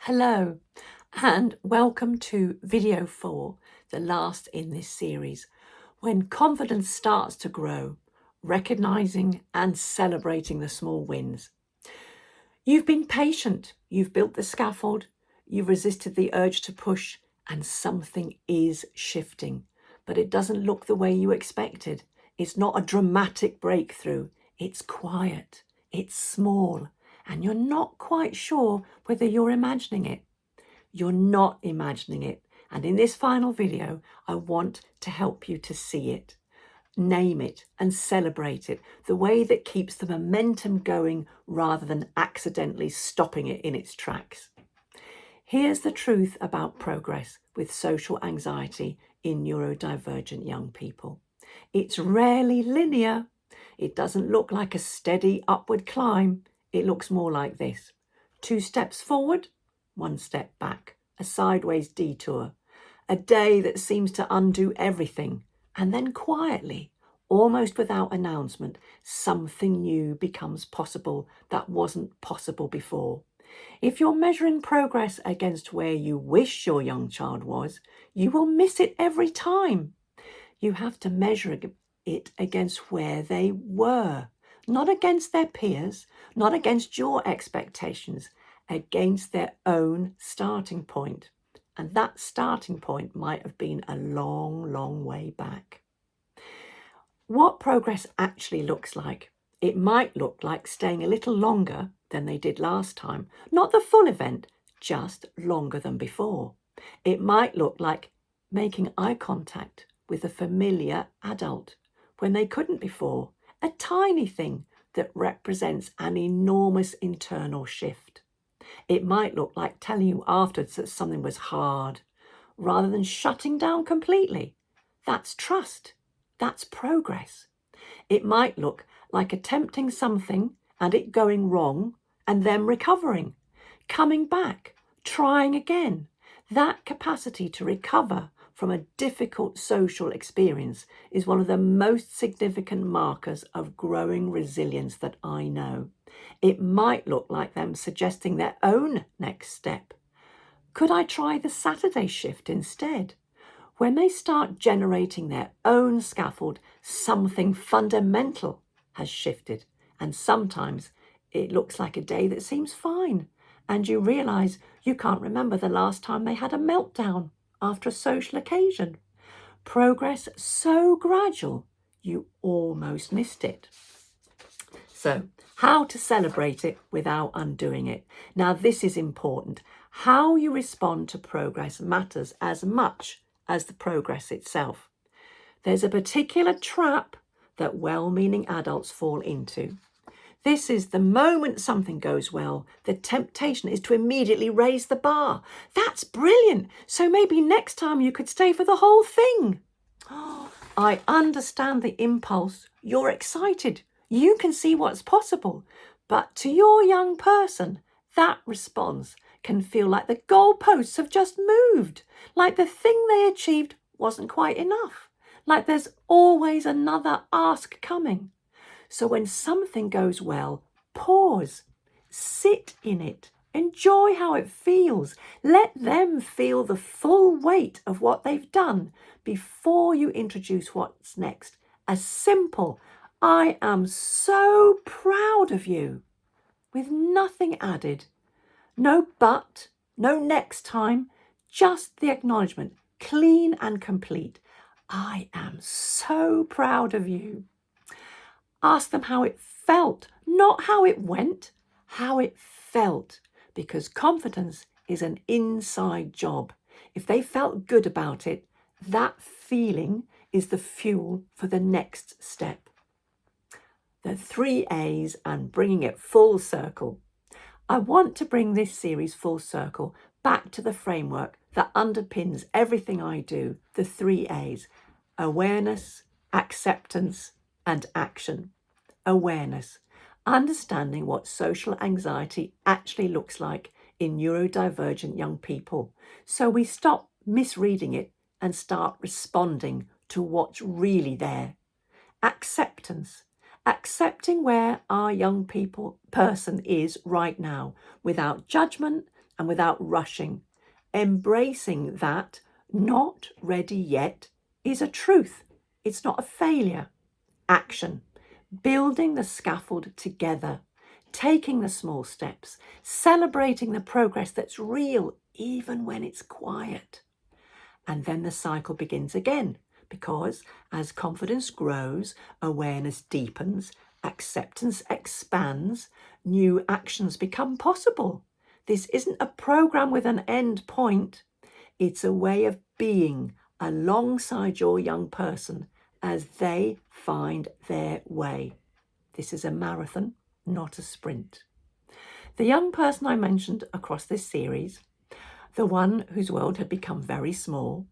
Hello and welcome to video 4, the last in this series, when confidence starts to grow, recognizing and celebrating the small wins. You've been patient, you've built the scaffold, you've resisted the urge to push, and something is shifting, but it doesn't look the way you expected. It's not a dramatic breakthrough, it's quiet, it's small, and you're not quite sure whether you're imagining it. You're not imagining it. And in this final video, I want to help you to see it, name it and celebrate it, the way that keeps the momentum going rather than accidentally stopping it in its tracks. Here's the truth about progress with social anxiety in neurodivergent young people. It's rarely linear. It doesn't look like a steady upward climb. It looks more like this. 2 steps forward, 1 step back, a sideways detour, a day that seems to undo everything, and then quietly, almost without announcement, something new becomes possible that wasn't possible before. If you're measuring progress against where you wish your young child was, you will miss it every time. You have to measure it against where they were, not against their peers, not against your expectations, against their own starting point. And that starting point might have been a long, long way back. What progress actually looks like. It might look like staying a little longer than they did last time, not the full event, just longer than before. It might look like making eye contact with a familiar adult when they couldn't before, a tiny thing that represents an enormous internal shift. It might look like telling you afterwards that something was hard, rather than shutting down completely. That's trust. That's progress. It might look like attempting something and it going wrong and then recovering, coming back, trying again. That capacity to recover from a difficult social experience is one of the most significant markers of growing resilience that I know. It might look like them suggesting their own next step. Could I try the Saturday shift instead? When they start generating their own scaffold, something fundamental has shifted. And sometimes it looks like a day that seems fine. And you realize you can't remember the last time they had a meltdown after a social occasion. Progress so gradual, you almost missed it. So, how to celebrate it without undoing it. Now, this is important. How you respond to progress matters as much as the progress itself. There's a particular trap that well-meaning adults fall into. This is the moment something goes well, the temptation is to immediately raise the bar. That's brilliant. So maybe next time you could stay for the whole thing. I understand the impulse. You're excited. You can see what's possible. But to your young person, that response can feel like the goalposts have just moved, like the thing they achieved wasn't quite enough, like there's always another ask coming. So when something goes well, pause, sit in it, enjoy how it feels. Let them feel the full weight of what they've done before you introduce what's next. A simple, I am so proud of you, with nothing added. No but, no next time, just the acknowledgement, clean and complete. I am so proud of you. Ask them how it felt, not how it went, how it felt, because confidence is an inside job. If they felt good about it, that feeling is the fuel for the next step. The 3 A's and bringing it full circle. I want to bring this series full circle back to the framework that underpins everything I do, the 3 A's: awareness, acceptance, and action. Awareness, understanding what social anxiety actually looks like in neurodivergent young people, so we stop misreading it and start responding to what's really there. Acceptance, accepting where our young person is right now, without judgment, and without rushing, embracing that not ready yet is a truth. It's not a failure. Action. Building the scaffold together, taking the small steps, celebrating the progress that's real even when it's quiet. And then the cycle begins again, because as confidence grows, awareness deepens, acceptance expands, new actions become possible. This isn't a program with an end point. It's a way of being alongside your young person as they find their way. This is a marathon, not a sprint. The young person I mentioned across this series, the one whose world had become very small,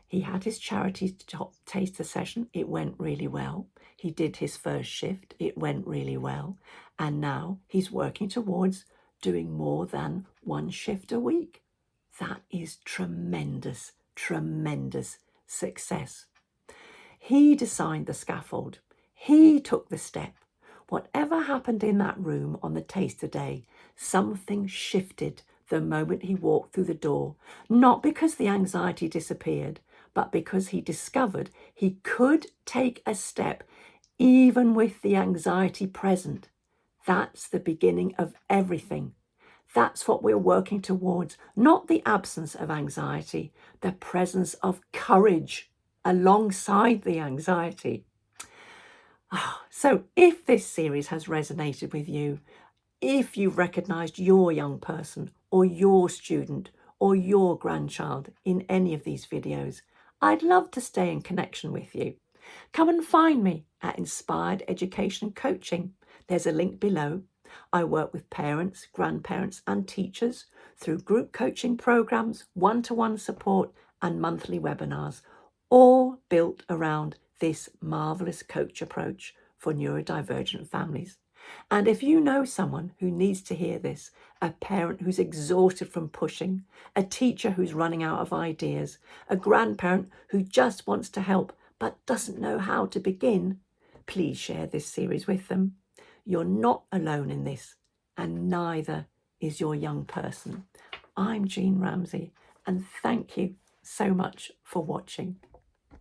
he had his charity taster session. It went really well. He did his first shift. It went really well. And now he's working towards doing more than one shift a week. That is tremendous, tremendous success. He designed the scaffold. He took the step. Whatever happened in that room on the taster day, something shifted the moment he walked through the door, not because the anxiety disappeared, but because he discovered he could take a step even with the anxiety present. That's the beginning of everything. That's what we're working towards, not the absence of anxiety, the presence of courage alongside the anxiety. So if this series has resonated with you, if you've recognised your young person or your student or your grandchild in any of these videos, I'd love to stay in connection with you. Come and find me at Inspired Education Coaching. There's a link below. I work with parents, grandparents and teachers through group coaching programs, one-to-one support and monthly webinars, all built around this marvellous coach approach for neurodivergent families. And if you know someone who needs to hear this, a parent who's exhausted from pushing, a teacher who's running out of ideas, a grandparent who just wants to help but doesn't know how to begin, please share this series with them. You're not alone in this, and neither is your young person. I'm Jean Ramsey, and thank you so much for watching.